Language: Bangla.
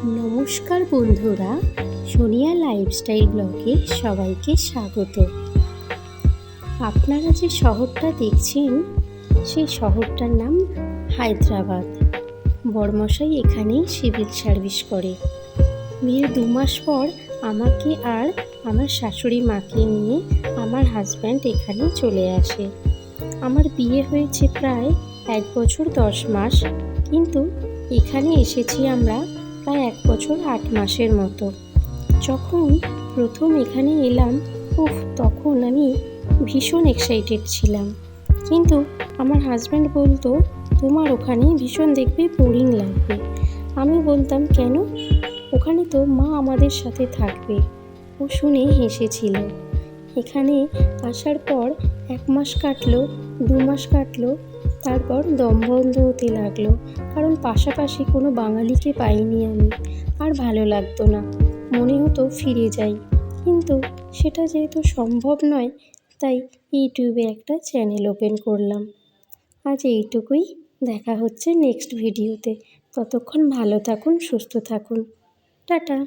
নমস্কার বন্ধুরা, সোনিয়া লাইফস্টাইল ব্লগে সবাইকে স্বাগত। আপনারা যে শহরটা দেখছেন সেই শহরটার নাম হায়দ্রাবাদ। বড়মশাই এখানেই সিভিল সার্ভিস করে। বিয়ের 2 মাস পর আমাকে আর আমার শাশুড়ি মাকে নিয়ে আমার হাজব্যান্ড এখানে চলে আসে। আমার বিয়ে হয়েছে প্রায় 1 বছর 10 মাস, কিন্তু এখানে এসেছি আমরা প্রায় 1 বছর 8 মাসের মতো। যখন প্রথম এখানে এলাম, তখন আমি ভীষণ এক্সাইটেড ছিলাম, কিন্তু আমার হাজব্যান্ড বলতো তোমার ওখানে ভীষণ দেখবে বোরিং লাগবে। আমি বলতাম কেন, ওখানে তো মা আমাদের সাথে থাকবে। ও শুনে হেসেছিল। এখানে আসার পর 1 মাস কাটলো, 2 মাস কাটলো, তারপর দম বন্ধ হতে লাগলো, কারণ পাশাপাশি কোনো বাঙালিকে পাইনি আমি। আর ভালো লাগতো না, মনে হতো ফিরে যাই, কিন্তু সেটা যেহেতু সম্ভব নয়, তাই ইউটিউবে একটা চ্যানেল ওপেন করলাম। আজ এইটুকুই, দেখা হচ্ছে নেক্সট ভিডিওতে। ততক্ষণ ভালো থাকুন, সুস্থ থাকুন, টাটা।